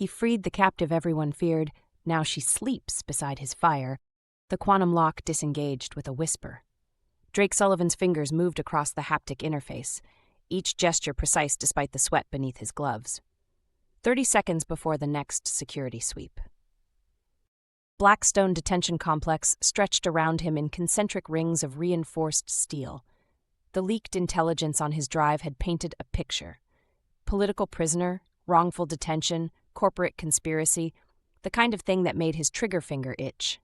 He freed the captive everyone feared. Now she sleeps beside his fire. The quantum lock disengaged with a whisper. Drake Sullivan's fingers moved across the haptic interface, each gesture precise despite the sweat beneath his gloves. 30 seconds before the next security sweep. Blackstone detention complex stretched around him in concentric rings of reinforced steel. The leaked intelligence on his drive had painted a picture. Political prisoner, wrongful detention, corporate conspiracy, the kind of thing that made his trigger finger itch.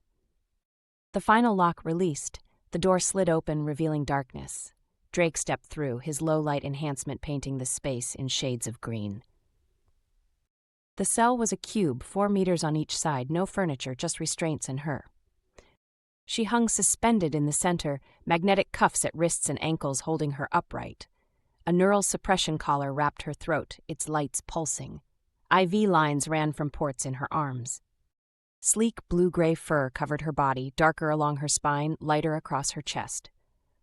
The final lock released. The door slid open, revealing darkness. Drake stepped through, his low-light enhancement painting the space in shades of green. The cell was a cube, 4 meters on each side, no furniture, just restraints and her. She hung suspended in the center, magnetic cuffs at wrists and ankles holding her upright. A neural suppression collar wrapped her throat, its lights pulsing. IV lines ran from ports in her arms. Sleek blue-gray fur covered her body, darker along her spine, lighter across her chest.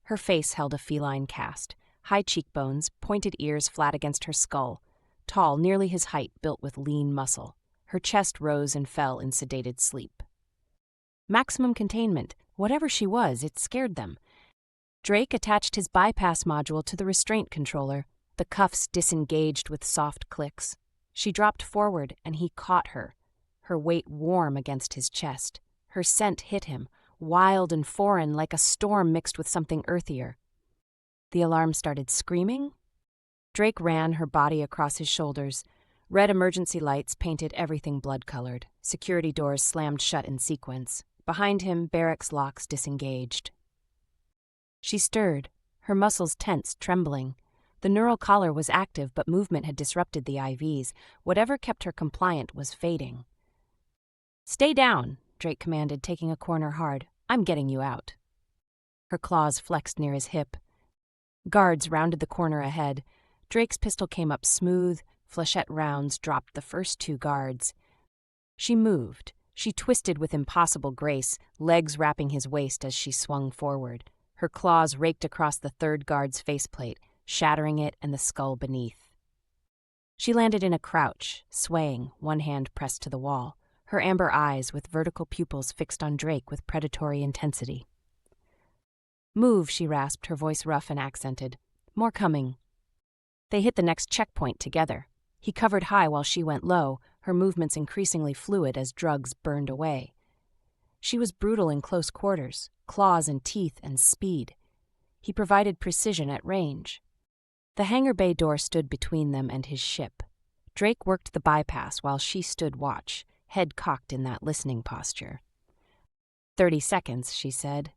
Her face held a feline cast, high cheekbones, pointed ears flat against her skull. Tall, nearly his height, built with lean muscle. Her chest rose and fell in sedated sleep. Maximum containment. Whatever she was, it scared them. Drake attached his bypass module to the restraint controller. The cuffs disengaged with soft clicks. She dropped forward, and he caught her, her weight warm against his chest. Her scent hit him, wild and foreign, like a storm mixed with something earthier. The alarm started screaming. Drake ran her body across his shoulders. Red emergency lights painted everything blood-colored. Security doors slammed shut in sequence. Behind him, barracks locks disengaged. She stirred, her muscles tense, trembling. The neural collar was active, but movement had disrupted the IVs. Whatever kept her compliant was fading. "Stay down," Drake commanded, taking a corner hard. "I'm getting you out." Her claws flexed near his hip. Guards rounded the corner ahead. Drake's pistol came up smooth. Flechette rounds dropped the first 2 guards. She moved. She twisted with impossible grace, legs wrapping his waist as she swung forward. Her claws raked across the 3rd guard's faceplate, shattering it and the skull beneath. She landed in a crouch, swaying, one hand pressed to the wall, her amber eyes with vertical pupils fixed on Drake with predatory intensity. "Move," she rasped, her voice rough and accented. "More coming." They hit the next checkpoint together. He covered high while she went low, her movements increasingly fluid as drugs burned away. She was brutal in close quarters, claws and teeth and speed. He provided precision at range. The hangar bay door stood between them and his ship. Drake worked the bypass while she stood watch, head cocked in that listening posture. 30 seconds, she said.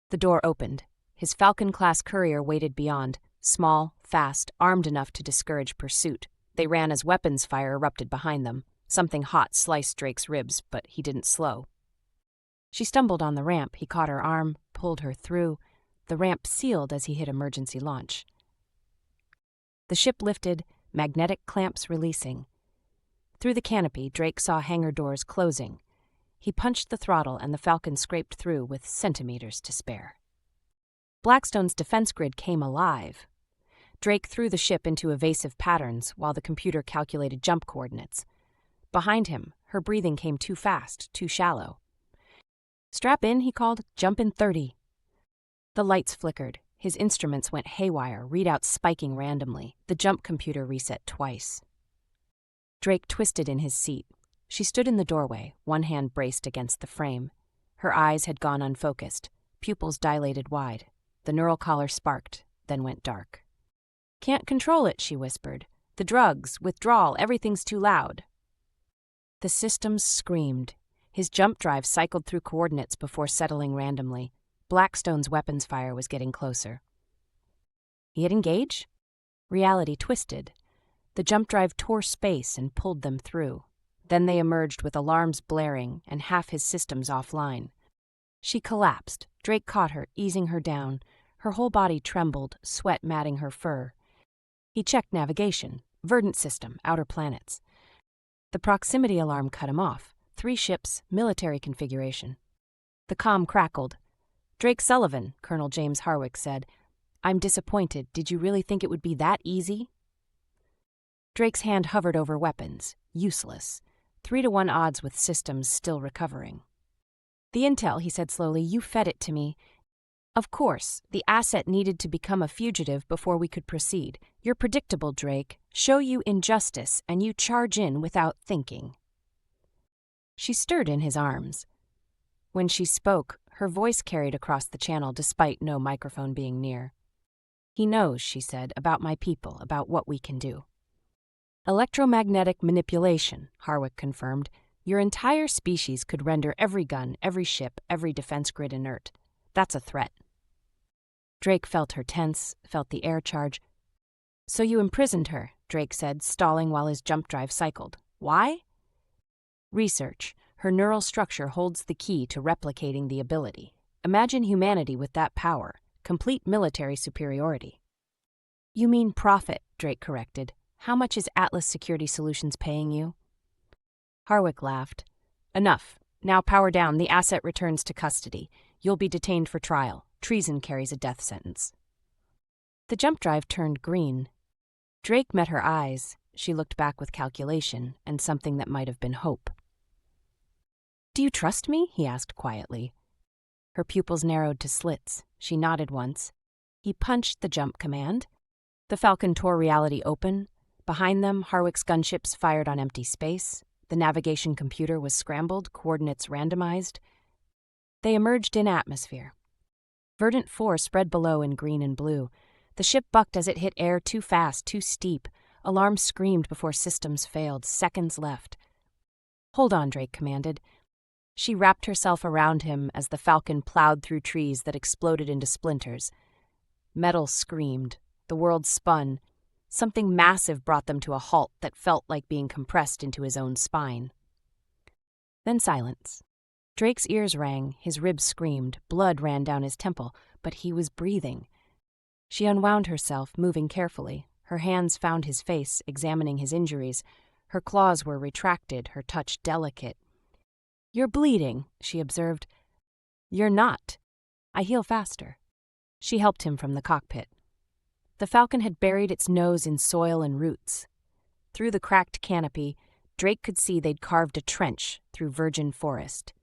The door opened. His Falcon-class courier waited beyond, small, fast, armed enough to discourage pursuit. They ran as weapons fire erupted behind them. Something hot sliced Drake's ribs, but he didn't slow. She stumbled on the ramp. He caught her arm, pulled her through. The ramp sealed as he hit emergency launch. The ship lifted, magnetic clamps releasing. Through the canopy, Drake saw hangar doors closing. He punched the throttle and the Falcon scraped through with centimeters to spare. Blackstone's defense grid came alive. Drake threw the ship into evasive patterns while the computer calculated jump coordinates. Behind him, her breathing came too fast, too shallow. "Strap in," he called. "Jump in 30. The lights flickered. His instruments went haywire, readouts spiking randomly. The jump computer reset twice. Drake twisted in his seat. She stood in the doorway, one hand braced against the frame. Her eyes had gone unfocused, pupils dilated wide. The neural collar sparked, then went dark. "Can't control it," she whispered. "The drugs, withdrawal, everything's too loud." The systems screamed. His jump drive cycled through coordinates before settling randomly. Blackstone's weapons fire was getting closer. He hit engage? Reality twisted. The jump drive tore space and pulled them through. Then they emerged with alarms blaring and half his systems offline. She collapsed. Drake caught her, easing her down. Her whole body trembled, sweat matting her fur. He checked navigation, verdant system, outer planets. The proximity alarm cut him off. 3 ships, military configuration. The comm crackled. "Drake Sullivan," Colonel James Harwick said. "I'm disappointed. Did you really think it would be that easy?" Drake's hand hovered over weapons. Useless. 3-to-1 odds with systems still recovering. The intel, he said slowly, you fed it to me. Of course, the asset needed to become a fugitive before we could proceed. You're predictable, Drake. Show you injustice, and you charge in without thinking. She stirred in his arms. When she spoke, her voice carried across the channel despite no microphone being near. He knows, she said, about my people, about what we can do. Electromagnetic manipulation, Harwick confirmed. Your entire species could render every gun, every ship, every defense grid inert. That's a threat. Drake felt her tense, felt the air charge. So you imprisoned her, Drake said, stalling while his jump drive cycled. Why? Research. Her neural structure holds the key to replicating the ability. Imagine humanity with that power. Complete military superiority. You mean profit, Drake corrected. How much is Atlas Security Solutions paying you? Harwick laughed. Enough. Now power down. The asset returns to custody. You'll be detained for trial. Treason carries a death sentence. The jump drive turned green. Drake met her eyes. She looked back with calculation and something that might have been hope. Do you trust me? He asked quietly. Her pupils narrowed to slits. She nodded once. He punched the jump command. The Falcon tore reality open. Behind them, Harwick's gunships fired on empty space. The navigation computer was scrambled, coordinates randomized. They emerged in atmosphere. Verdant 4 spread below in green and blue. The ship bucked as it hit air too fast, too steep. Alarm screamed before systems failed. Seconds left. Hold on, Drake commanded. She wrapped herself around him as the Falcon plowed through trees that exploded into splinters. Metal screamed. The world spun. Something massive brought them to a halt that felt like being compressed into his own spine. Then silence. Drake's ears rang, his ribs screamed, blood ran down his temple, but he was breathing. She unwound herself, moving carefully. Her hands found his face, examining his injuries. Her claws were retracted, her touch delicate. You're bleeding, she observed. You're not. I heal faster. She helped him from the cockpit. The Falcon had buried its nose in soil and roots. Through the cracked canopy, Drake could see they'd carved a trench through virgin forest.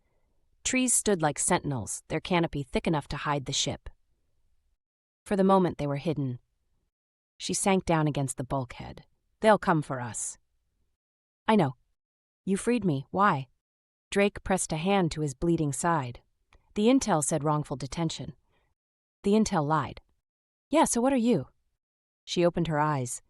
Trees stood like sentinels, their canopy thick enough to hide the ship. For the moment they were hidden. She sank down against the bulkhead. They'll come for us. I know. You freed me. Why? Drake pressed a hand to his bleeding side. The intel said wrongful detention. The intel lied. Yeah, so what are you? She opened her eyes.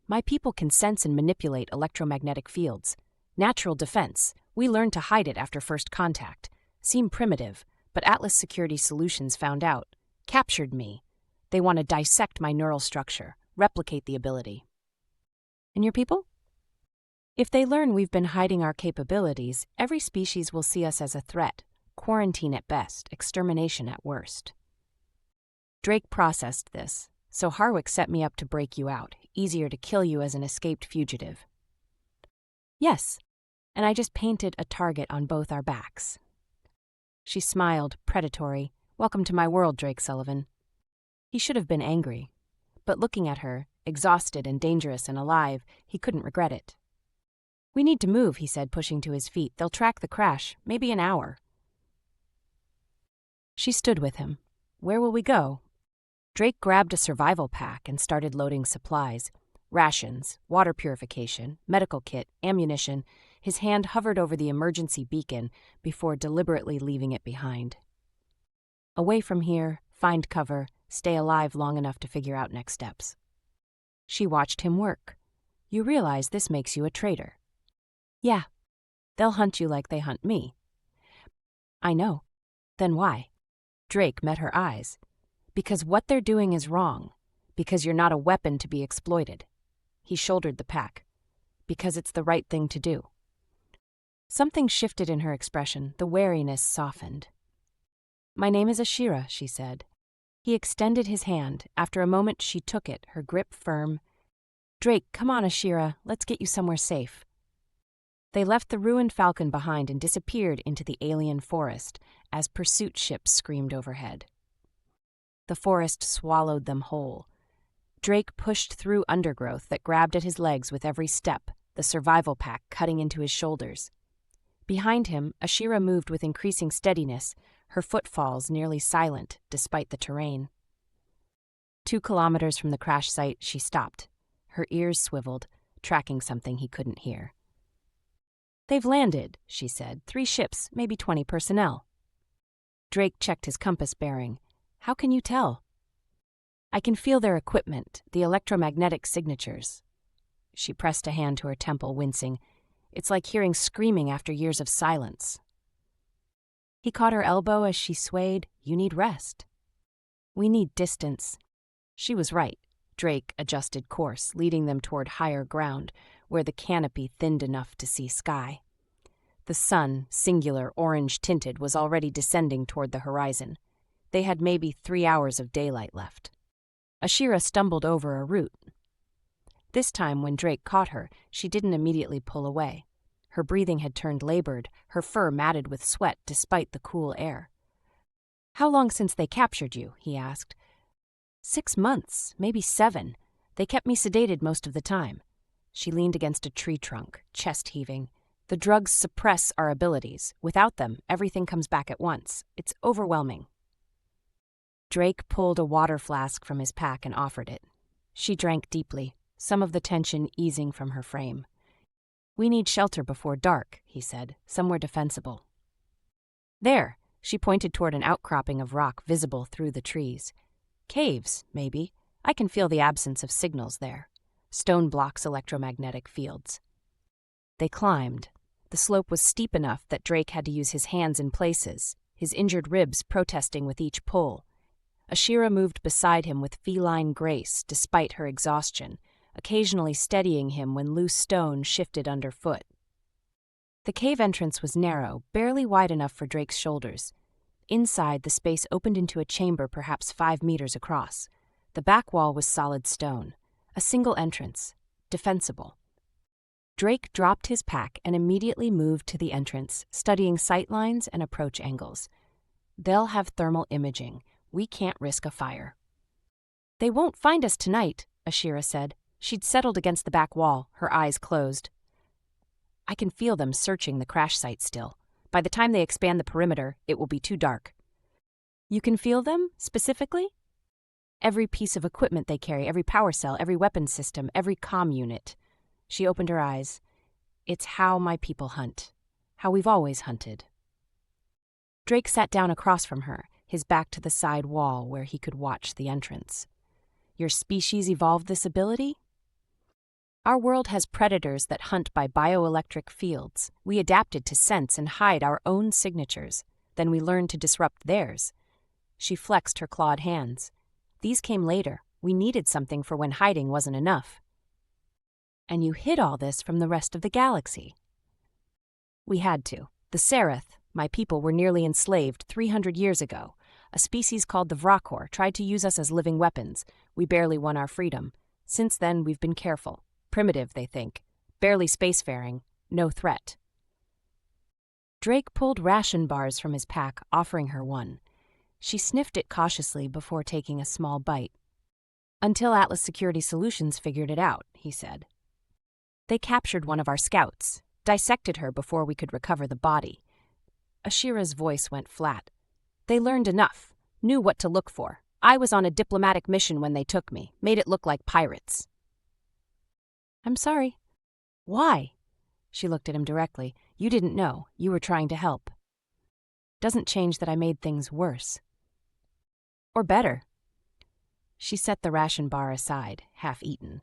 My people can sense and manipulate electromagnetic fields. Natural defense. We learned to hide it after first contact. Seemed primitive, but Atlas Security Solutions found out. Captured me. They want to dissect my neural structure, replicate the ability. And your people? If they learn we've been hiding our capabilities, every species will see us as a threat. Quarantine at best, extermination at worst. Drake processed this. So Harwick set me up to break you out. Easier to kill you as an escaped fugitive. Yes, and I just painted a target on both our backs. She smiled, predatory. Welcome to my world, Drake Sullivan. He should have been angry. But looking at her, exhausted and dangerous and alive, he couldn't regret it. We need to move, he said, pushing to his feet. They'll track the crash, maybe an hour. She stood with him. Where will we go? Drake grabbed a survival pack and started loading supplies. Rations, water purification, medical kit, ammunition. His hand hovered over the emergency beacon before deliberately leaving it behind. Away from here, find cover, stay alive long enough to figure out next steps. She watched him work. You realize this makes you a traitor. Yeah, they'll hunt you like they hunt me. I know. Then why? Drake met her eyes. Because what they're doing is wrong. Because you're not a weapon to be exploited. He shouldered the pack. Because it's the right thing to do. Something shifted in her expression. The wariness softened. My name is Ashira, she said. He extended his hand. After a moment, she took it, her grip firm. Drake, come on, Ashira. Let's get you somewhere safe. They left the ruined Falcon behind and disappeared into the alien forest as pursuit ships screamed overhead. The forest swallowed them whole. Drake pushed through undergrowth that grabbed at his legs with every step, the the survival pack cutting into his shoulders. Behind him, Ashira moved with increasing steadiness, her footfalls nearly silent despite the terrain. 2 kilometers from the crash site, she stopped. Her ears swiveled, tracking something he couldn't hear. "They've landed," she said. 3 ships, maybe 20 personnel. Drake checked his compass bearing. "How can you tell?" "I can feel their equipment, the electromagnetic signatures." She pressed a hand to her temple, wincing. "It's like hearing screaming after years of silence." He caught her elbow as she swayed. "You need rest." "We need distance." She was right. Drake adjusted course, leading them toward higher ground, where the canopy thinned enough to see sky. The sun, singular orange-tinted, was already descending toward the horizon. They had maybe 3 hours of daylight left. Ashira stumbled over a root. This time, when Drake caught her, she didn't immediately pull away. Her breathing had turned labored, her fur matted with sweat despite the cool air. "How long since they captured you?" he asked. 6 months, maybe 7. They kept me sedated most of the time." She leaned against a tree trunk, chest heaving. "The drugs suppress our abilities. Without them, everything comes back at once. It's overwhelming." Drake pulled a water flask from his pack and offered it. She drank deeply, some of the tension easing from her frame. "We need shelter before dark," he said, "somewhere defensible." "There," she pointed toward an outcropping of rock visible through the trees. "Caves, maybe. I can feel the absence of signals there. Stone blocks electromagnetic fields." They climbed. The slope was steep enough that Drake had to use his hands in places, his injured ribs protesting with each pull. Ashira moved beside him with feline grace despite her exhaustion, occasionally steadying him when loose stone shifted underfoot. The cave entrance was narrow, barely wide enough for Drake's shoulders. Inside, the space opened into a chamber perhaps 5 meters across. The back wall was solid stone. A single entrance. Defensible. Drake dropped his pack and immediately moved to the entrance, studying sightlines and approach angles. "They'll have thermal imaging. We can't risk a fire." "They won't find us tonight," Ashira said. She'd settled against the back wall, her eyes closed. "I can feel them searching the crash site still. By the time they expand the perimeter, it will be too dark." "You can feel them, specifically?" "Every piece of equipment they carry, every power cell, every weapon system, every comm unit." She opened her eyes. "It's how my people hunt. How we've always hunted." Drake sat down across from her, his back to the side wall where he could watch the entrance. "Your species evolved this ability?" "Our world has predators that hunt by bioelectric fields. We adapted to sense and hide our own signatures. Then we learned to disrupt theirs." She flexed her clawed hands. "These came later. We needed something for when hiding wasn't enough." "And you hid all this from the rest of the galaxy." "We had to. The Serath, my people, were nearly enslaved 300 years ago. A species called the Vrokor tried to use us as living weapons. We barely won our freedom. Since then, we've been careful. Primitive, they think. Barely spacefaring. No threat." Drake pulled ration bars from his pack, offering her one. She sniffed it cautiously before taking a small bite. "Until Atlas Security Solutions figured it out," he said. "They captured one of our scouts, dissected her before we could recover the body." Ashira's voice went flat. "They learned enough, knew what to look for. I was on a diplomatic mission when they took me, made it look like pirates." "I'm sorry." "Why?" She looked at him directly. "You didn't know. You were trying to help." "Doesn't change that I made things worse." "Or better." She set the ration bar aside, half-eaten.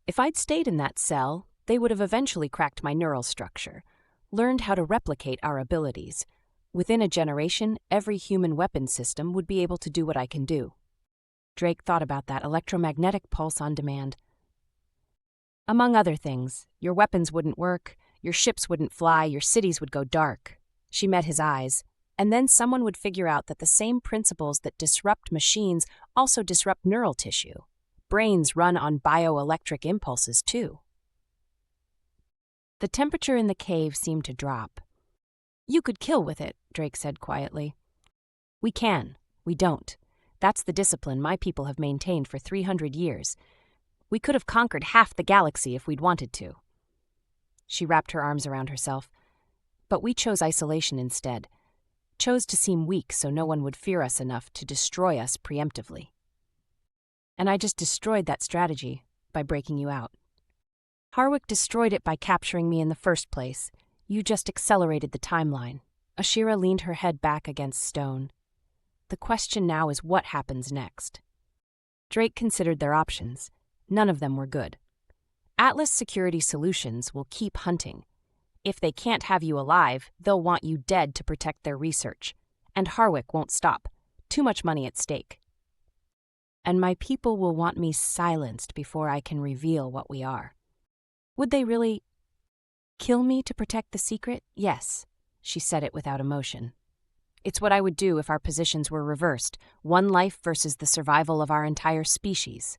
"If I'd stayed in that cell, they would have eventually cracked my neural structure, learned how to replicate our abilities. Within a generation, every human weapon system would be able to do what I can do." Drake thought about that electromagnetic pulse on demand. "Among other things, your weapons wouldn't work, your ships wouldn't fly, your cities would go dark." She met his eyes. "And then someone would figure out that the same principles that disrupt machines also disrupt neural tissue. Brains run on bioelectric impulses, too." The temperature in the cave seemed to drop. "You could kill with it," Drake said quietly. "We can. We don't. That's the discipline my people have maintained for 300 years. We could have conquered half the galaxy if we'd wanted to." She wrapped her arms around herself. But we chose isolation instead. Chose to seem weak so no one would fear us enough to destroy us preemptively. And I just destroyed that strategy by breaking you out. Harwick destroyed it by capturing me in the first place. You just accelerated the timeline. Ashira leaned her head back against stone. The question now is what happens next. Drake considered their options. None of them were good. Atlas Security Solutions will keep hunting. If they can't have you alive, they'll want you dead to protect their research. And Harwick won't stop. Too much money at stake. And my people will want me silenced before I can reveal what we are. Would they really kill me to protect the secret? Yes, she said it without emotion. It's what I would do if our positions were reversed, one life versus the survival of our entire species.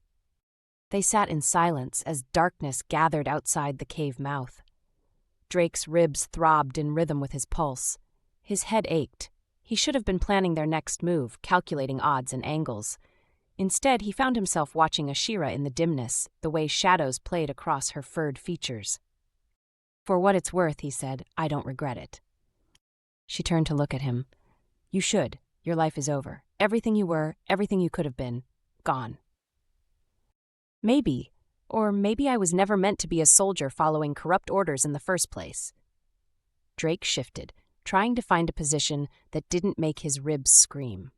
They sat in silence as darkness gathered outside the cave mouth. Drake's ribs throbbed in rhythm with his pulse. His head ached. He should have been planning their next move, calculating odds and angles. Instead, he found himself watching Ashira in the dimness, the way shadows played across her furred features. For what it's worth, he said, I don't regret it. She turned to look at him. You should. Your life is over. Everything you were, everything you could have been, gone. Maybe. Or maybe I was never meant to be a soldier following corrupt orders in the first place. Drake shifted, trying to find a position that didn't make his ribs scream.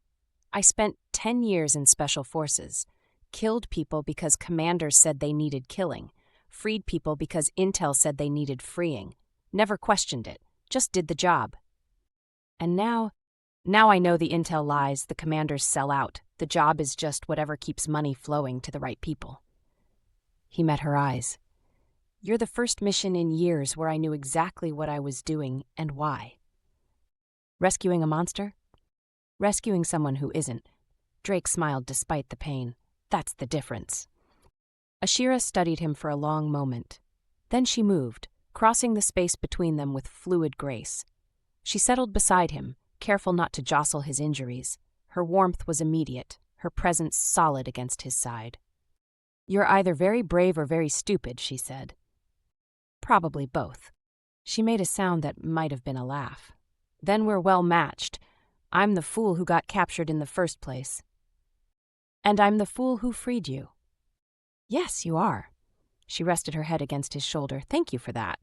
I spent 10 years in special forces, killed people because commanders said they needed killing, freed people because intel said they needed freeing, never questioned it, just did the job. And now I know the intel lies, the commanders sell out, the job is just whatever keeps money flowing to the right people. He met her eyes. You're the first mission in years where I knew exactly what I was doing and why. Rescuing a monster? Rescuing someone who isn't. Drake smiled despite the pain. That's the difference. Ashira studied him for a long moment. Then she moved, crossing the space between them with fluid grace. She settled beside him, careful not to jostle his injuries. Her warmth was immediate, her presence solid against his side. You're either very brave or very stupid, she said. Probably both. She made a sound that might have been a laugh. Then we're well matched. I'm the fool who got captured in the first place. And I'm the fool who freed you. Yes, you are. She rested her head against his shoulder. Thank you for that.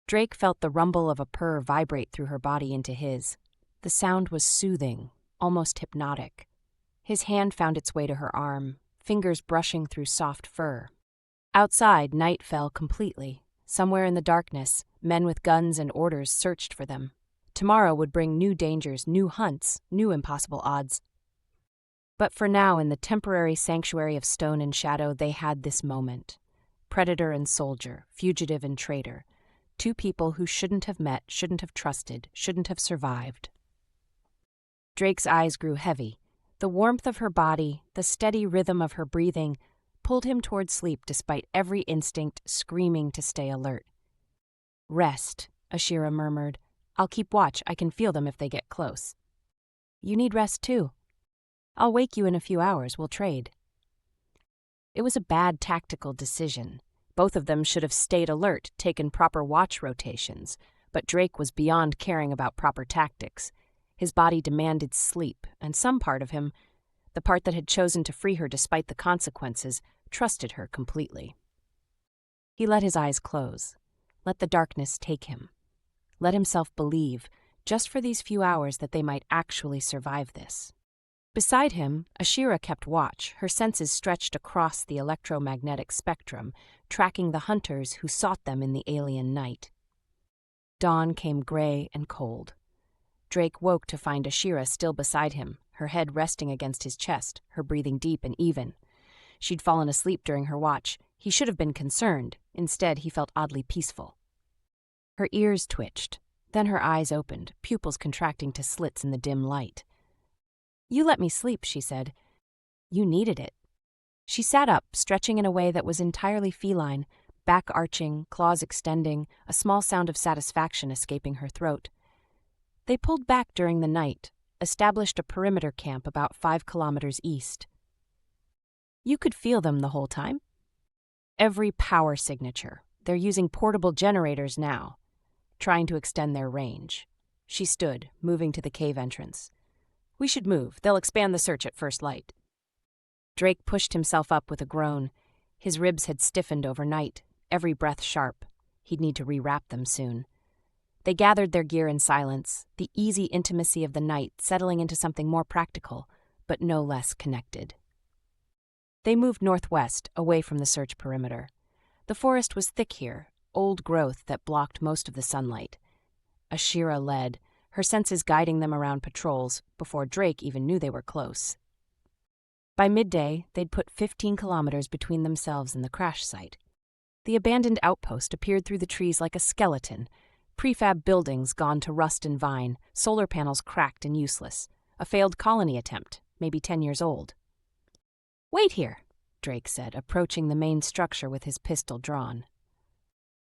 Drake felt the rumble of a purr vibrate through her body into his. The sound was soothing, almost hypnotic. His hand found its way to her arm, fingers brushing through soft fur. Outside, night fell completely. Somewhere in the darkness, men with guns and orders searched for them. Tomorrow would bring new dangers, new hunts, new impossible odds. But for now, in the temporary sanctuary of stone and shadow, they had this moment. Predator and soldier, fugitive and traitor. Two people who shouldn't have met, shouldn't have trusted, shouldn't have survived. Drake's eyes grew heavy. The warmth of her body, the steady rhythm of her breathing, pulled him toward sleep despite every instinct screaming to stay alert. Rest, Ashira murmured. I'll keep watch. I can feel them if they get close. You need rest too. I'll wake you in a few hours. We'll trade. It was a bad tactical decision. Both of them should have stayed alert, taken proper watch rotations, but Drake was beyond caring about proper tactics. His body demanded sleep, and some part of him, the part that had chosen to free her despite the consequences, trusted her completely. He let his eyes close, let the darkness take him, let himself believe, just for these few hours, that they might actually survive this. Beside him, Ashira kept watch, her senses stretched across the electromagnetic spectrum, tracking the hunters who sought them in the alien night. Dawn came gray and cold. Drake woke to find Ashira still beside him, her head resting against his chest, her breathing deep and even. She'd fallen asleep during her watch. He should have been concerned. Instead, he felt oddly peaceful. Her ears twitched. Then her eyes opened, pupils contracting to slits in the dim light. You let me sleep, she said. You needed it. She sat up, stretching in a way that was entirely feline, back arching, claws extending, a small sound of satisfaction escaping her throat. They pulled back during the night, established a perimeter camp about 5 kilometers east. You could feel them the whole time? Every power signature, They're using portable generators now, trying to extend their range. She stood, moving to the cave entrance. We should move. They'll expand the search at first light. Drake pushed himself up with a groan. His ribs had stiffened overnight, every breath sharp. He'd need to rewrap them soon. They gathered their gear in silence, the easy intimacy of the night settling into something more practical, but no less connected. They moved northwest, away from the search perimeter. The forest was thick here, old growth that blocked most of the sunlight. Ashira led, her senses guiding them around patrols before Drake even knew they were close. By midday, they'd put 15 kilometers between themselves and the crash site. The abandoned outpost appeared through the trees like a skeleton, prefab buildings gone to rust and vine, solar panels cracked and useless, a failed colony attempt, maybe 10 years old. Wait here, Drake said, approaching the main structure with his pistol drawn.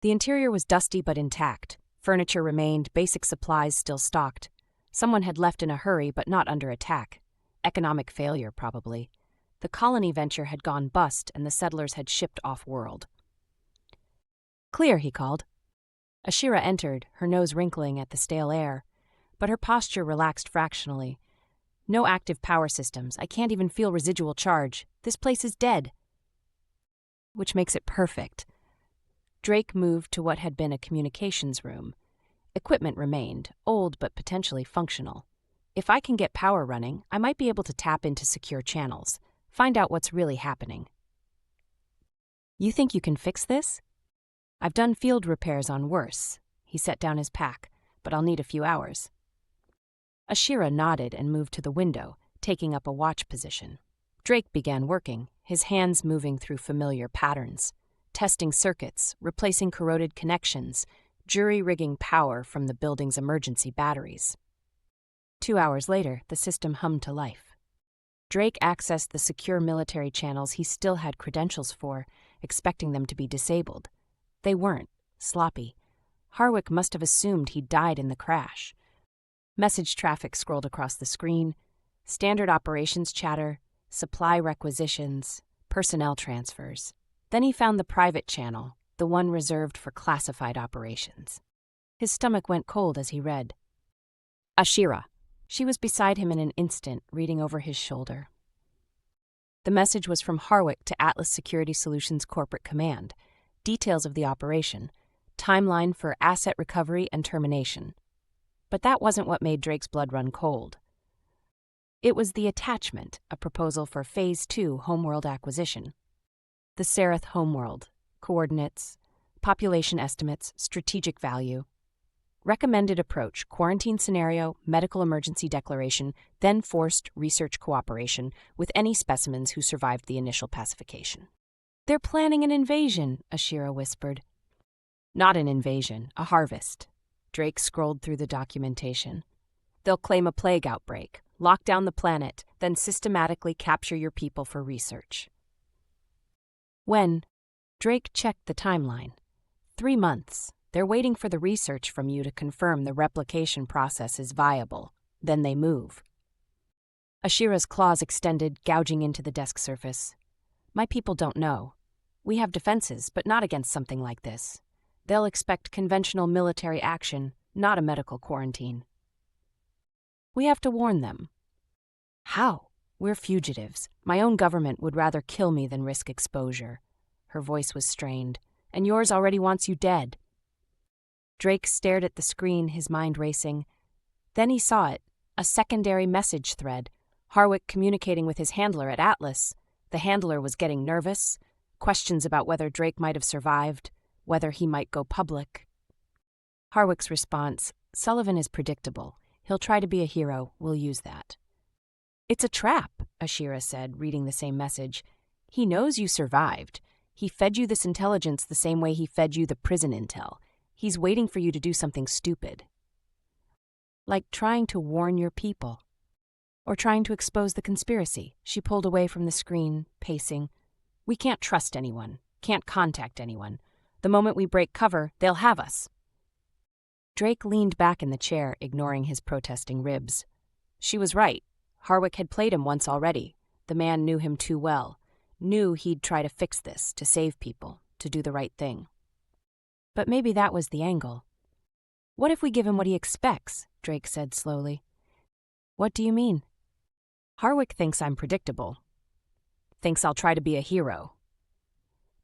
The interior was dusty but intact. Furniture remained, basic supplies still stocked. Someone had left in a hurry but not under attack. Economic failure, probably. The colony venture had gone bust and the settlers had shipped off-world. Clear, he called. Ashira entered, her nose wrinkling at the stale air, but her posture relaxed fractionally. No active power systems. I can't even feel residual charge. This place is dead. Which makes it perfect. Drake moved to what had been a communications room. Equipment remained, old but potentially functional. If I can get power running, I might be able to tap into secure channels, find out what's really happening. You think you can fix this? I've done field repairs on worse. He set down his pack, but I'll need a few hours. Ashira nodded and moved to the window, taking up a watch position. Drake began working, his hands moving through familiar patterns, testing circuits, replacing corroded connections, jury-rigging power from the building's emergency batteries. 2 hours later, the system hummed to life. Drake accessed the secure military channels he still had credentials for, expecting them to be disabled. They weren't. Sloppy. Harwick must have assumed he'd died in the crash. Message traffic scrolled across the screen. Standard operations chatter, supply requisitions, personnel transfers. Then he found the private channel, the one reserved for classified operations. His stomach went cold as he read. Ashira. She was beside him in an instant, reading over his shoulder. The message was from Harwick to Atlas Security Solutions Corporate Command. Details of the operation, timeline for asset recovery and termination. But that wasn't what made Drake's blood run cold. It was the attachment, a proposal for Phase 2 homeworld acquisition. The Serath homeworld, coordinates, population estimates, strategic value. Recommended approach, quarantine scenario, medical emergency declaration, then forced research cooperation with any specimens who survived the initial pacification. They're planning an invasion, Ashira whispered. Not an invasion, a harvest. Drake scrolled through the documentation. They'll claim a plague outbreak, lock down the planet, then systematically capture your people for research. When? Drake checked the timeline. 3 months. They're waiting for the research from you to confirm the replication process is viable. Then they move. Ashira's claws extended, gouging into the desk surface. My people don't know. We have defenses, but not against something like this. They'll expect conventional military action, not a medical quarantine. We have to warn them. How? We're fugitives. My own government would rather kill me than risk exposure. Her voice was strained. And yours already wants you dead. Drake stared at the screen, his mind racing. Then he saw it, a secondary message thread. Harwick communicating with his handler at Atlas. The handler was getting nervous. Questions about whether Drake might have survived, whether he might go public. Harwick's response, Sullivan is predictable. He'll try to be a hero. We'll use that. It's a trap, Ashira said, reading the same message. He knows you survived. He fed you this intelligence the same way he fed you the prison intel. He's waiting for you to do something stupid. Like trying to warn your people. Or trying to expose the conspiracy. She pulled away from the screen, pacing. We can't trust anyone, can't contact anyone. The moment we break cover, they'll have us. Drake leaned back in the chair, ignoring his protesting ribs. She was right. Harwick had played him once already. The man knew him too well. Knew he'd try to fix this, to save people, to do the right thing. But maybe that was the angle. What if we give him what he expects? Drake said slowly. What do you mean? Harwick thinks I'm predictable. Thinks I'll try to be a hero.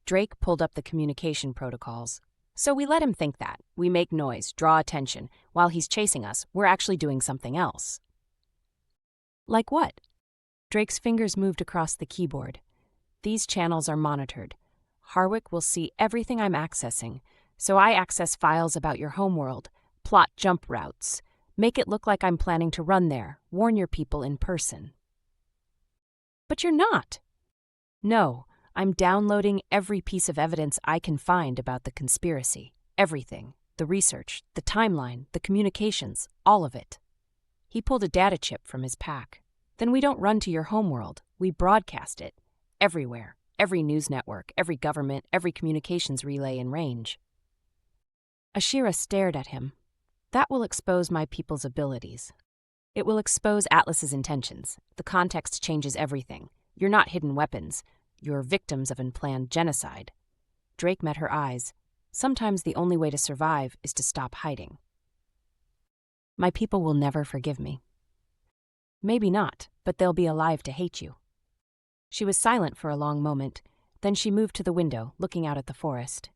Drake pulled up the communication protocols. So we let him think that. We make noise, draw attention. While he's chasing us, we're actually doing something else. Like what? Drake's fingers moved across the keyboard. These channels are monitored. Harwick will see everything I'm accessing, so I access files about your homeworld, plot jump routes, make it look like I'm planning to run there, warn your people in person. But you're not. No, I'm downloading every piece of evidence I can find about the conspiracy. Everything. The research, the timeline, the communications, all of it. He pulled a data chip from his pack. Then we don't run to your homeworld, we broadcast it. Everywhere. Every news network, every government, every communications relay in range. Ashira stared at him. That will expose my people's abilities. It will expose Atlas's intentions. The context changes everything. You're not hidden weapons. You're victims of unplanned genocide. Drake met her eyes. Sometimes the only way to survive is to stop hiding. My people will never forgive me. Maybe not, but they'll be alive to hate you. She was silent for a long moment. Then she moved to the window, looking out at the forest.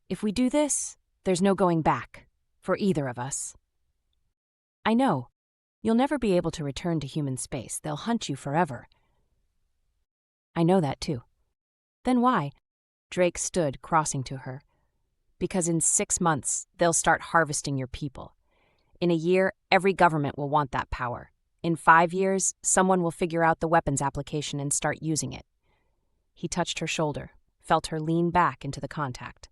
If we do this, there's no going back. For either of us. I know. You'll never be able to return to human space. They'll hunt you forever. I know that too. Then why? Drake stood, crossing to her. Because in 6 months, they'll start harvesting your people. In a year, every government will want that power. In 5 years, someone will figure out the weapons application and start using it. He touched her shoulder, felt her lean back into the contact.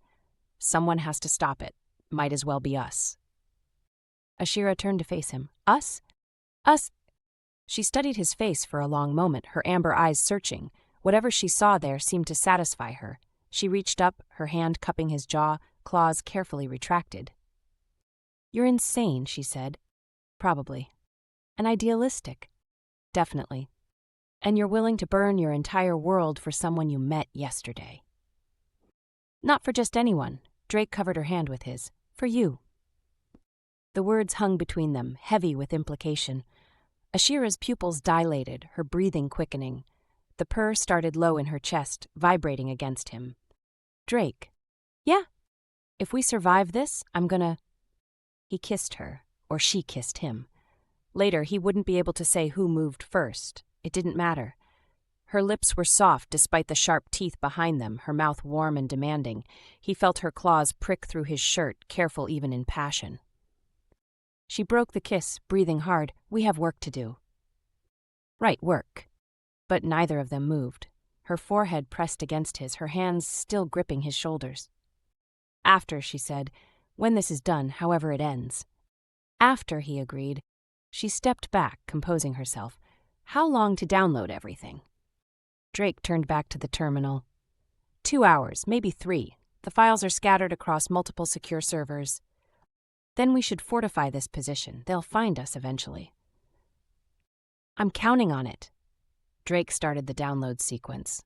Someone has to stop it. Might as well be us. Ashira turned to face him. Us? Us? She studied his face for a long moment, her amber eyes searching. Whatever she saw there seemed to satisfy her. She reached up, her hand cupping his jaw, claws carefully retracted. You're insane, she said. Probably. And idealistic. Definitely. And you're willing to burn your entire world for someone you met yesterday. Not for just anyone. Drake covered her hand with his. For you. The words hung between them, heavy with implication. Ashira's pupils dilated, her breathing quickening. The purr started low in her chest, vibrating against him. Drake. Yeah. If we survive this, I'm gonna... He kissed her, or she kissed him. Later, he wouldn't be able to say who moved first. It didn't matter. Her lips were soft despite the sharp teeth behind them, her mouth warm and demanding. He felt her claws prick through his shirt, careful even in passion. She broke the kiss, breathing hard. We have work to do. Right, work. But neither of them moved. Her forehead pressed against his, her hands still gripping his shoulders. After, she said, when this is done, however it ends. After, he agreed. She stepped back, composing herself. How long to download everything? Drake turned back to the terminal. 2 hours, maybe 3. The files are scattered across multiple secure servers. Then we should fortify this position. They'll find us eventually. I'm counting on it. Drake started the download sequence.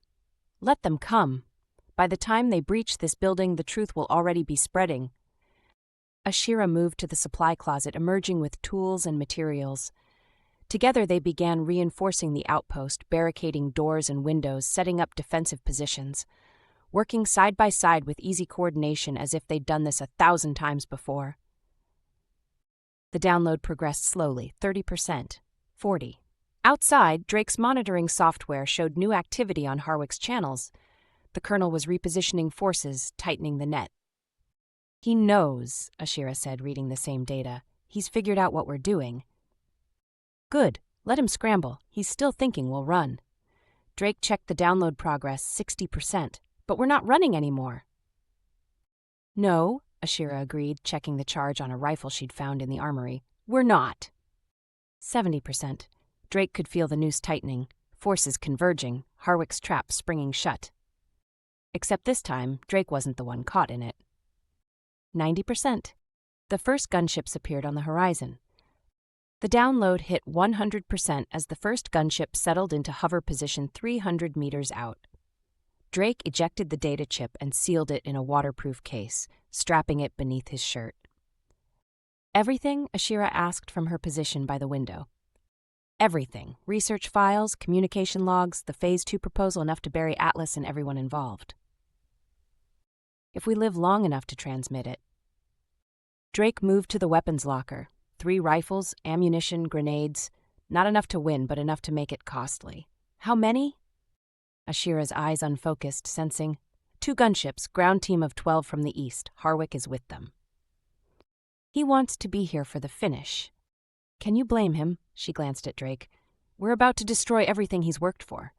Let them come. By the time they breach this building, the truth will already be spreading. Ashira moved to the supply closet, emerging with tools and materials. Together they began reinforcing the outpost, barricading doors and windows, setting up defensive positions, working side by side with easy coordination as if they'd done this 1,000 times before. The download progressed slowly, 30%, 40%. Outside, Drake's monitoring software showed new activity on Harwick's channels. The colonel was repositioning forces, tightening the net. He knows, Ashira said, reading the same data. He's figured out what we're doing. Good. Let him scramble. He's still thinking we'll run. Drake checked the download progress, 60%. But we're not running anymore. No, Ashira agreed, checking the charge on a rifle she'd found in the armory. We're not. 70%. Drake could feel the noose tightening, forces converging, Harwick's trap springing shut. Except this time, Drake wasn't the one caught in it. 90%. The first gunships appeared on the horizon. The download hit 100% as the first gunship settled into hover position 300 meters out. Drake ejected the data chip and sealed it in a waterproof case, strapping it beneath his shirt. Everything? Ashira asked from her position by the window. Everything. Research files, communication logs, the Phase 2 proposal, enough to bury Atlas and everyone involved. If we live long enough to transmit it. Drake moved to the weapons locker. 3 rifles, ammunition, grenades. Not enough to win, but enough to make it costly. How many? Ashira's eyes unfocused, sensing 2 gunships, ground team of 12 from the east. Harwick is with them. He wants to be here for the finish. Can you blame him? She glanced at Drake. We're about to destroy everything he's worked for.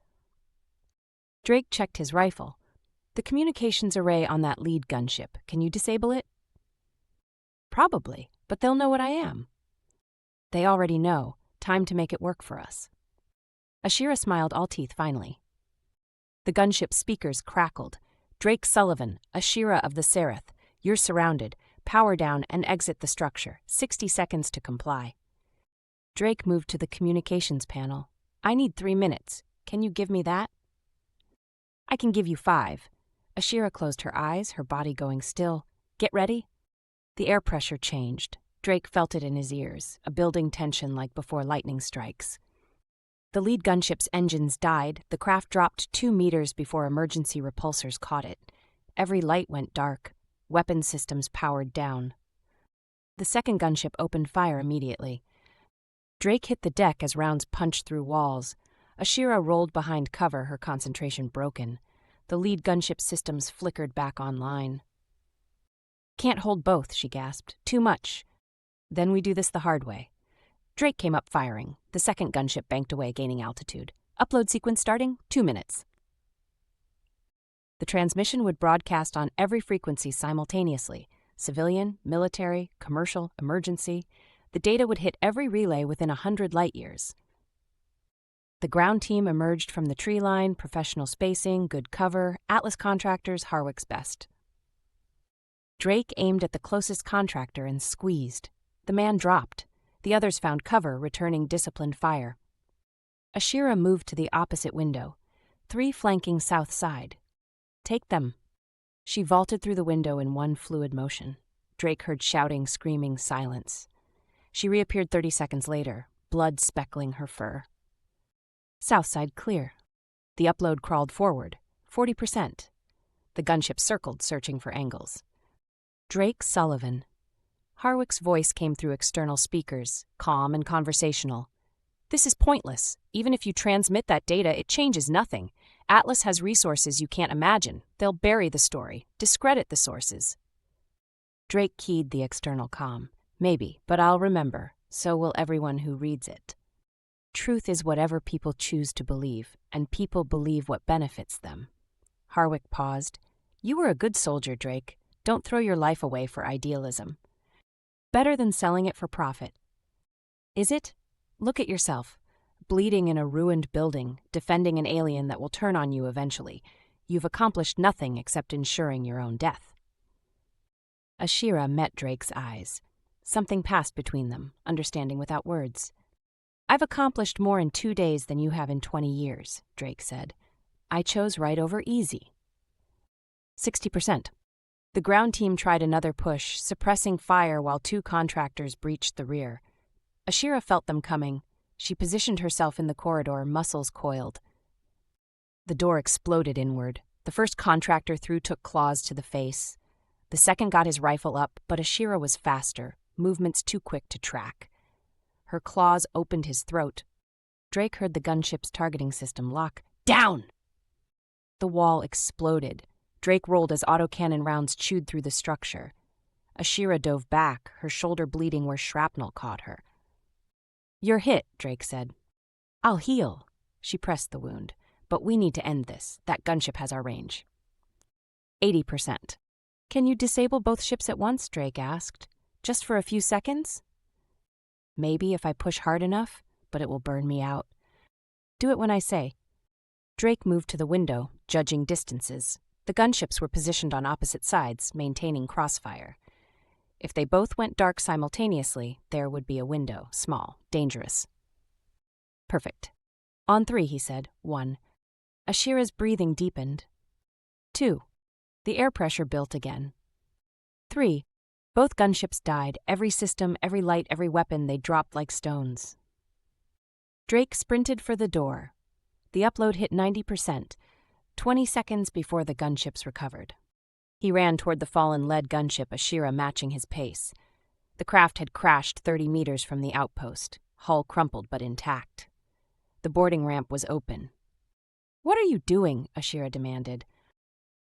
Drake checked his rifle. The communications array on that lead gunship. Can you disable it? Probably, but they'll know what I am. They already know. Time to make it work for us. Ashira smiled, all teeth finally. The gunship's speakers crackled. Drake Sullivan, Ashira of the Serath. You're surrounded. Power down and exit the structure. 60 seconds to comply. Drake moved to the communications panel. I need 3 minutes. Can you give me that? I can give you 5. Ashira closed her eyes, her body going still. Get ready. The air pressure changed. Drake felt it in his ears, a building tension like before lightning strikes. The lead gunship's engines died. The craft dropped 2 meters before emergency repulsors caught it. Every light went dark. Weapon systems powered down. The second gunship opened fire immediately. Drake hit the deck as rounds punched through walls. Ashira rolled behind cover, her concentration broken. The lead gunship systems flickered back online. Can't hold both, she gasped. Too much. Then we do this the hard way. Drake came up firing. The second gunship banked away, gaining altitude. Upload sequence starting, 2 minutes. The transmission would broadcast on every frequency simultaneously. Civilian, military, commercial, emergency. The data would hit every relay within 100 light-years. The ground team emerged from the tree line, professional spacing, good cover, Atlas contractors, Harwick's best. Drake aimed at the closest contractor and squeezed. The man dropped. The others found cover, returning disciplined fire. Ashira moved to the opposite window. 3 flanking south side. Take them. She vaulted through the window in one fluid motion. Drake heard shouting, screaming, silence. She reappeared 30 seconds later, blood speckling her fur. South side clear. The upload crawled forward, 40%. The gunship circled, searching for angles. Drake Sullivan. Harwick's voice came through external speakers, calm and conversational. This is pointless. Even if you transmit that data, it changes nothing. Atlas has resources you can't imagine. They'll bury the story, discredit the sources. Drake keyed the external comm. Maybe, but I'll remember. So will everyone who reads it. Truth is whatever people choose to believe, and people believe what benefits them. Harwick paused. You were a good soldier, Drake. Don't throw your life away for idealism. Better than selling it for profit. Is it? Look at yourself. Bleeding in a ruined building, defending an alien that will turn on you eventually. You've accomplished nothing except ensuring your own death. Ashira met Drake's eyes. Something passed between them, understanding without words. I've accomplished more in 2 days than you have in 20 years, Drake said. I chose right over easy. 60%. The ground team tried another push, suppressing fire while 2 contractors breached the rear. Ashira felt them coming. She positioned herself in the corridor, muscles coiled. The door exploded inward. The first contractor took claws to the face. The second got his rifle up, but Ashira was faster, movements too quick to track. Her claws opened his throat. Drake heard the gunship's targeting system lock. Down! The wall exploded. Drake rolled as autocannon rounds chewed through the structure. Ashira dove back, her shoulder bleeding where shrapnel caught her. You're hit, Drake said. I'll heal. She pressed the wound. But we need to end this. That gunship has our range. 80%. Can you disable both ships at once? Drake asked. Just for a few seconds? Maybe if I push hard enough, but it will burn me out. Do it when I say. Drake moved to the window, judging distances. The gunships were positioned on opposite sides, maintaining crossfire. If they both went dark simultaneously, there would be a window, small, dangerous. Perfect. On 3, he said. 1. Ashira's breathing deepened. 2. The air pressure built again. 3. Both gunships died. Every system, every light, every weapon, they dropped like stones. Drake sprinted for the door. The upload hit 90%, 20 seconds before the gunships recovered. He ran toward the fallen lead gunship, Ashira matching his pace. The craft had crashed 30 meters from the outpost, hull crumpled but intact. The boarding ramp was open. "What are you doing?" Ashira demanded.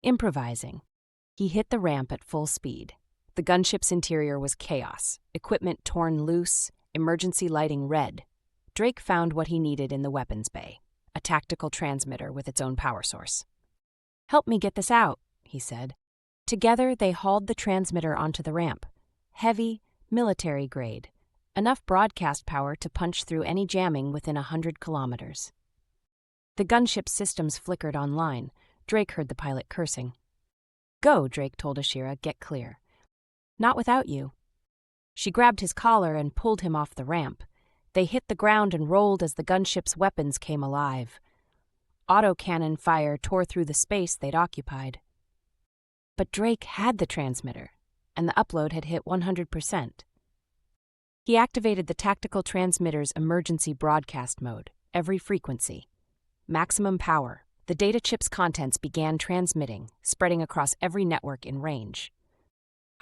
"Improvising." He hit the ramp at full speed. The gunship's interior was chaos, equipment torn loose, emergency lighting red. Drake found what he needed in the weapons bay, a tactical transmitter with its own power source. "Help me get this out," he said. Together, they hauled the transmitter onto the ramp. Heavy, military grade, enough broadcast power to punch through any jamming within 100 kilometers. The gunship's systems flickered online. Drake heard the pilot cursing. "Go," Drake told Ashira, "get clear." "Not without you." She grabbed his collar and pulled him off the ramp. They hit the ground and rolled as the gunship's weapons came alive. Autocannon fire tore through the space they'd occupied. But Drake had the transmitter, and the upload had hit 100%. He activated the tactical transmitter's emergency broadcast mode, every frequency. Maximum power. The data chip's contents began transmitting, spreading across every network in range.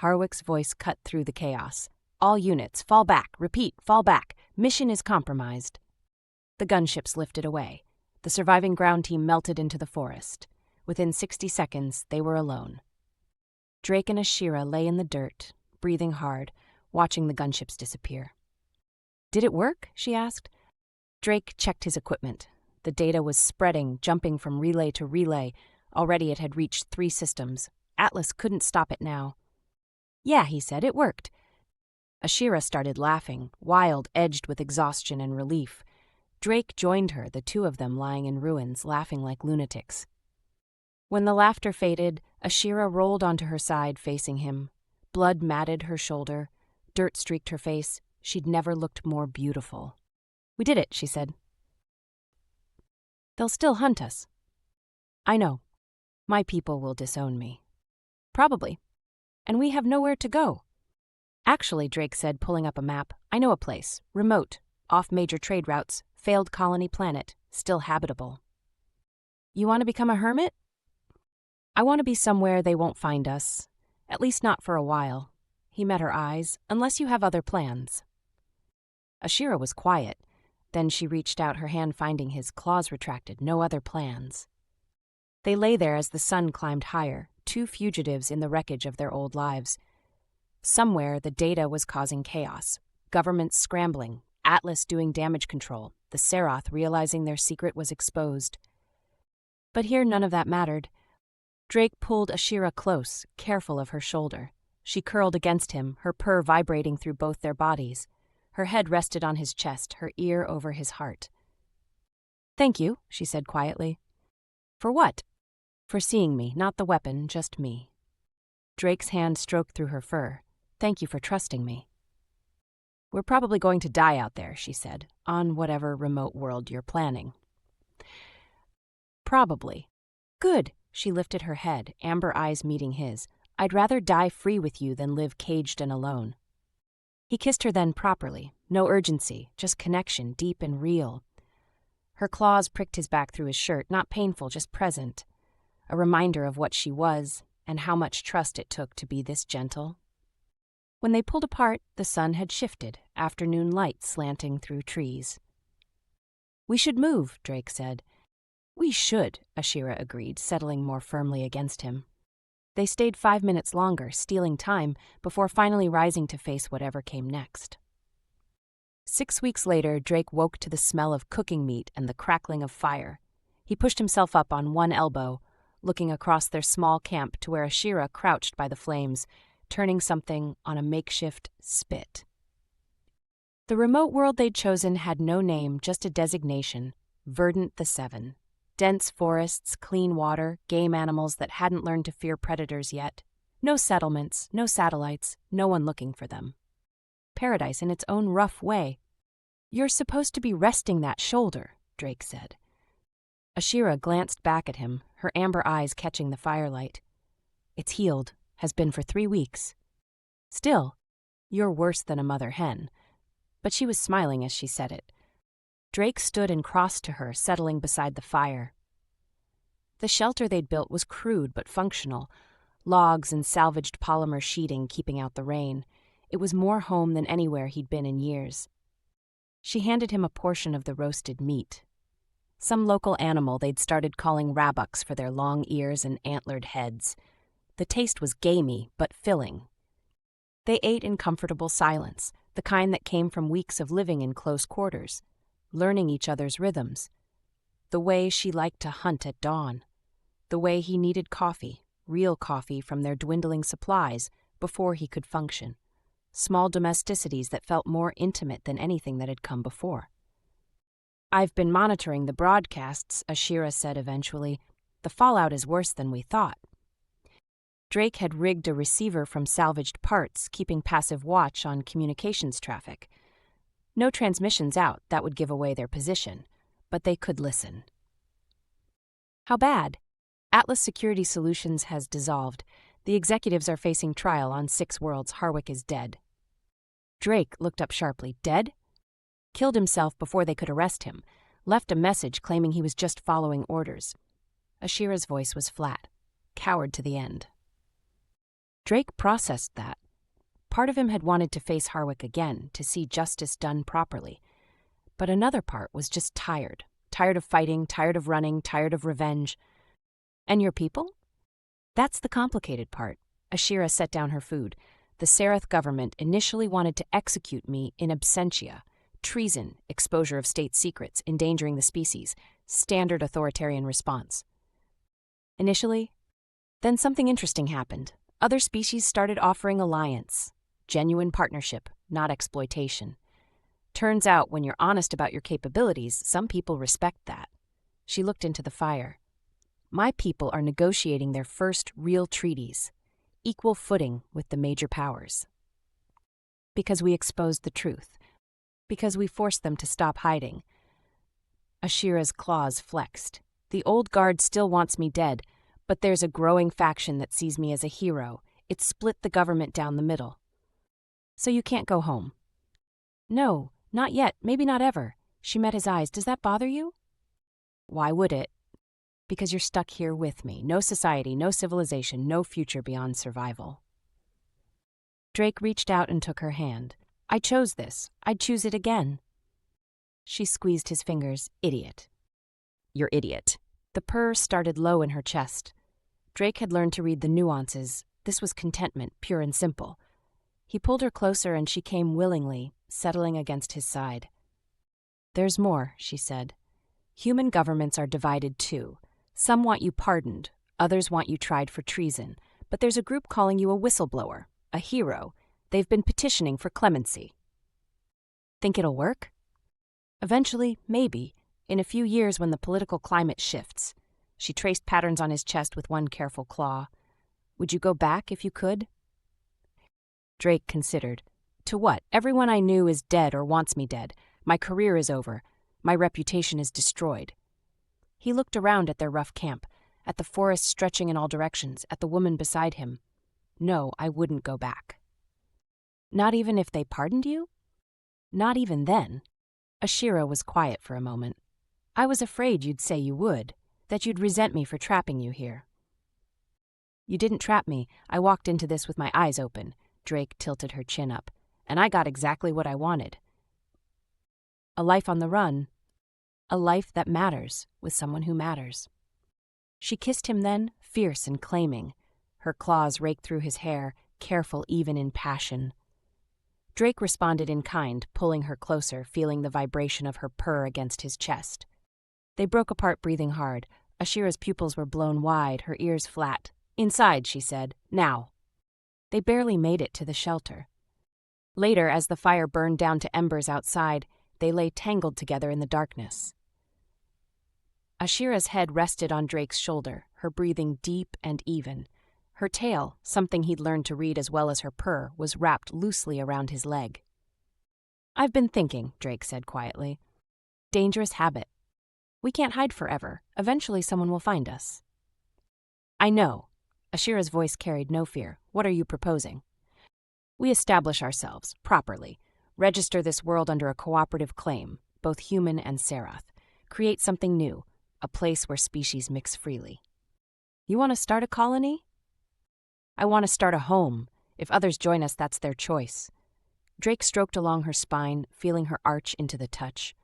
Harwick's voice cut through the chaos. "All units, fall back. Repeat, fall back. Mission is compromised." The gunships lifted away. The surviving ground team melted into the forest. Within 60 seconds, they were alone. Drake and Ashira lay in the dirt, breathing hard, watching the gunships disappear. "Did it work?" she asked. Drake checked his equipment. The data was spreading, jumping from relay to relay. Already it had reached 3 systems. Atlas couldn't stop it now. "Yeah," he said, "it worked." Ashira started laughing, wild, edged with exhaustion and relief. Drake joined her, the two of them lying in ruins, laughing like lunatics. When the laughter faded, Ashira rolled onto her side, facing him. Blood matted her shoulder. Dirt streaked her face. She'd never looked more beautiful. "We did it," she said. "They'll still hunt us." "I know. My people will disown me." "Probably. And we have nowhere to go." "Actually," Drake said, pulling up a map, "I know a place. Remote. Off major trade routes. Failed colony planet. Still habitable." "You want to become a hermit?" "I want to be somewhere they won't find us. At least not for a while." He met her eyes. "Unless you have other plans." Ashira was quiet. Then she reached out, her hand finding his, claws retracted. No other plans. They lay there as the sun climbed higher, 2 fugitives in the wreckage of their old lives. Somewhere, the data was causing chaos. Governments scrambling, Atlas doing damage control, the Serath realizing their secret was exposed. But here none of that mattered. Drake pulled Ashira close, careful of her shoulder. She curled against him, her purr vibrating through both their bodies. Her head rested on his chest, her ear over his heart. "Thank you," she said quietly. "For what?" "For seeing me, not the weapon, just me." Drake's hand stroked through her fur. "Thank you for trusting me." "We're probably going to die out there," she said, "on whatever remote world you're planning." "Probably." "Good." She lifted her head, amber eyes meeting his. "I'd rather die free with you than live caged and alone." He kissed her then properly. No urgency, just connection, deep and real. Her claws pricked his back through his shirt, not painful, just present. A reminder of what she was and how much trust it took to be this gentle. When they pulled apart, the sun had shifted, afternoon light slanting through trees. "We should move," Drake said. "We should," Ashira agreed, settling more firmly against him. They stayed 5 minutes longer, stealing time, before finally rising to face whatever came next. 6 weeks later, Drake woke to the smell of cooking meat and the crackling of fire. He pushed himself up on one elbow, looking across their small camp to where Ashira crouched by the flames, turning something on a makeshift spit. The remote world they'd chosen had no name, just a designation, Verdant the Seven. Dense forests, clean water, game animals that hadn't learned to fear predators yet. No settlements, no satellites, no one looking for them. Paradise in its own rough way. "You're supposed to be resting that shoulder," Drake said. Ashira glanced back at him, her amber eyes catching the firelight. "It's healed, has been for 3 weeks. Still, you're worse than a mother hen." But she was smiling as she said it. Drake stood and crossed to her, settling beside the fire. The shelter they'd built was crude but functional, logs and salvaged polymer sheeting keeping out the rain. It was more home than anywhere he'd been in years. She handed him a portion of the roasted meat. Some local animal they'd started calling rabucks for their long ears and antlered heads. The taste was gamey but filling. They ate in comfortable silence, the kind that came from weeks of living in close quarters, learning each other's rhythms. The way she liked to hunt at dawn. The way he needed coffee, real coffee from their dwindling supplies, before he could function. Small domesticities that felt more intimate than anything that had come before. "I've been monitoring the broadcasts," Ashira said eventually. "The fallout is worse than we thought." Drake had rigged a receiver from salvaged parts, keeping passive watch on communications traffic. No transmissions out, that would give away their position, but they could listen. "How bad?" "Atlas Security Solutions has dissolved. The executives are facing trial on 6 worlds. Harwick is dead." Drake looked up sharply. "Dead?" "Killed himself before they could arrest him. Left a message claiming he was just following orders." Ashira's voice was flat. "Coward to the end." Drake processed that. Part of him had wanted to face Harwick again, to see justice done properly. But another part was just tired. Tired of fighting, tired of running, tired of revenge. "And your people?" "That's the complicated part." Ashira set down her food. "The Serath government initially wanted to execute me in absentia. Treason, exposure of state secrets, endangering the species. Standard authoritarian response. Initially, then something interesting happened. Other species started offering alliance. Genuine partnership, not exploitation. Turns out, when you're honest about your capabilities, some people respect that." She looked into the fire. "My people are negotiating their first real treaties. Equal footing with the major powers. Because we exposed the truth. Because we forced them to stop hiding." Ashira's claws flexed. "The old guard still wants me dead, but there's a growing faction that sees me as a hero. It's split the government down the middle." "So you can't go home?" "No, not yet, maybe not ever." She met his eyes. "Does that bother you?" "Why would it?" "Because you're stuck here with me. No society, no civilization, no future beyond survival." Drake reached out and took her hand. "I chose this. I'd choose it again." She squeezed his fingers. "Idiot." "You're idiot." The purr started low in her chest. Drake had learned to read the nuances. This was contentment, pure and simple. He pulled her closer and she came willingly, settling against his side. "There's more," she said. "Human governments are divided too. Some want you pardoned, others want you tried for treason, but there's a group calling you a whistleblower, a hero. They've been petitioning for clemency." "Think it'll work?" "Eventually, maybe. In a few years when the political climate shifts." She traced patterns on his chest with one careful claw. "Would you go back if you could?" Drake considered. "To what? Everyone I knew is dead or wants me dead. My career is over. My reputation is destroyed." He looked around at their rough camp, at the forest stretching in all directions, at the woman beside him. "No, I wouldn't go back." "Not even if they pardoned you?" "Not even then." Ashira was quiet for a moment. "I was afraid you'd say you would, that you'd resent me for trapping you here." "You didn't trap me. I walked into this with my eyes open." Drake tilted her chin up. "And I got exactly what I wanted. A life on the run. A life that matters, with someone who matters." She kissed him then, fierce and claiming. Her claws raked through his hair, careful even in passion. Drake responded in kind, pulling her closer, feeling the vibration of her purr against his chest. They broke apart, breathing hard. Ashira's pupils were blown wide, her ears flat. "Inside," she said. "Now." They barely made it to the shelter. Later, as the fire burned down to embers outside, they lay tangled together in the darkness. Ashira's head rested on Drake's shoulder, her breathing deep and even. Her tail, something he'd learned to read as well as her purr, was wrapped loosely around his leg. "I've been thinking," Drake said quietly. "Dangerous habit. We can't hide forever. Eventually someone will find us. I know. Ashira's voice carried no fear. What are you proposing? We establish ourselves, properly. Register this world under a cooperative claim, both human and Serath. Create something new, a place where species mix freely. You want to start a colony? I want to start a home. If others join us, that's their choice. Drake stroked along her spine, feeling her arch into the touch.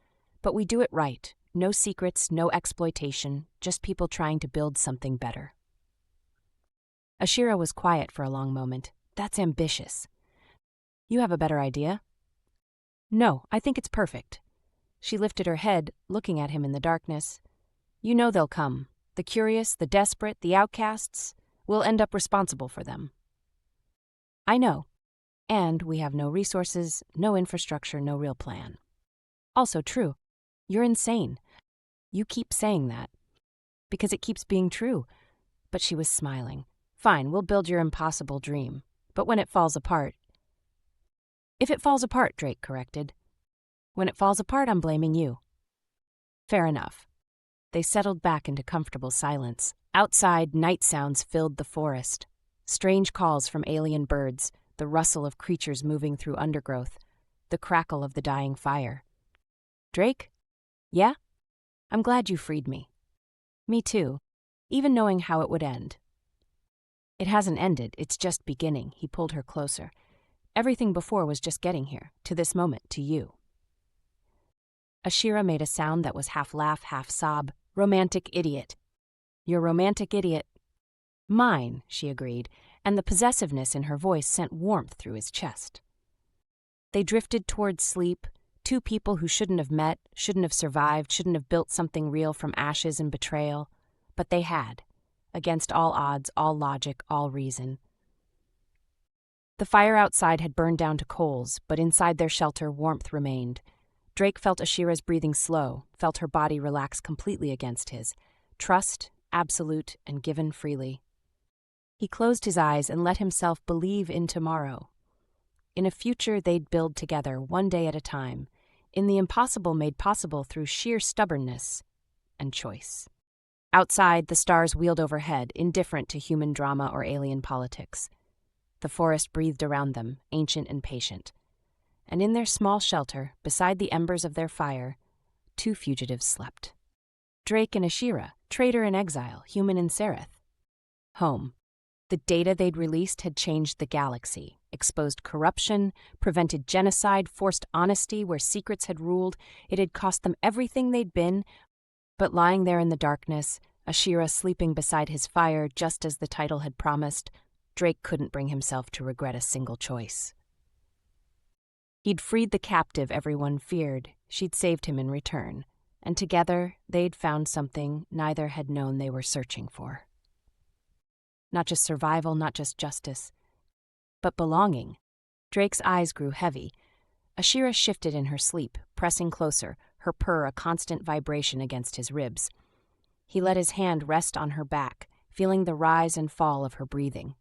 But we do it right. No secrets, no exploitation, just people trying to build something better. Ashira was quiet for a long moment. That's ambitious. You have a better idea? No, I think it's perfect. She lifted her head, looking at him in the darkness. You know they'll come. The curious, the desperate, the outcasts. We'll end up responsible for them. I know. And we have no resources, no infrastructure, no real plan. Also true. You're insane. You keep saying that. Because it keeps being true. But she was smiling. Fine, we'll build your impossible dream. But when it falls apart... If it falls apart, Drake corrected. When it falls apart, I'm blaming you. Fair enough. They settled back into comfortable silence. Outside, night sounds filled the forest. Strange calls from alien birds, the rustle of creatures moving through undergrowth, the crackle of the dying fire. Drake? Yeah? I'm glad you freed me. Me too, even knowing how it would end. It hasn't ended, it's just beginning. He pulled her closer. Everything before was just getting here, to this moment, to you. Ashira made a sound that was half laugh, half sob. Romantic idiot. You're a romantic idiot. Mine, she agreed, and the possessiveness in her voice sent warmth through his chest. They drifted towards sleep, two people who shouldn't have met, shouldn't have survived, shouldn't have built something real from ashes and betrayal. But they had, against all odds, all logic, all reason. The fire outside had burned down to coals, but inside their shelter warmth remained. Drake felt Ashira's breathing slow, felt her body relax completely against his. Trust, absolute, and given freely. He closed his eyes and let himself believe in tomorrow. In a future they'd build together, one day at a time, in the impossible made possible through sheer stubbornness and choice. Outside, the stars wheeled overhead, indifferent to human drama or alien politics. The forest breathed around them, ancient and patient. And in their small shelter, beside the embers of their fire, two fugitives slept. Drake and Ashira, traitor in exile, human in Serath. Home. The data they'd released had changed the galaxy, exposed corruption, prevented genocide, forced honesty where secrets had ruled. It had cost them everything they'd been, but lying there in the darkness, Ashira sleeping beside his fire just as the title had promised, Drake couldn't bring himself to regret a single choice. He'd freed the captive everyone feared, she'd saved him in return, and together they'd found something neither had known they were searching for. Not just survival, not just justice, but belonging. Drake's eyes grew heavy. Ashira shifted in her sleep, pressing closer, her purr a constant vibration against his ribs. He let his hand rest on her back, feeling the rise and fall of her breathing.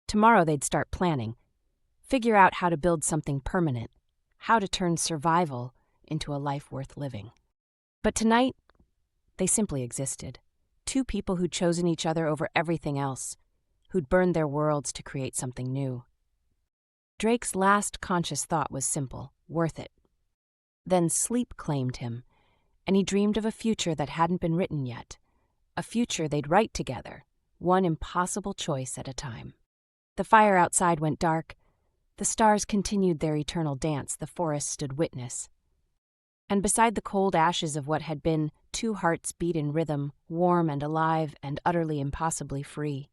Tomorrow they'd start planning. Figure out how to build something permanent, how to turn survival into a life worth living. But tonight, they simply existed. Two people who'd chosen each other over everything else, who'd burned their worlds to create something new. Drake's last conscious thought was simple, worth it. Then sleep claimed him, and he dreamed of a future that hadn't been written yet, a future they'd write together, one impossible choice at a time. The fire outside went dark. The stars continued their eternal dance, the forest stood witness. And beside the cold ashes of what had been, two hearts beat in rhythm, warm and alive and utterly impossibly free.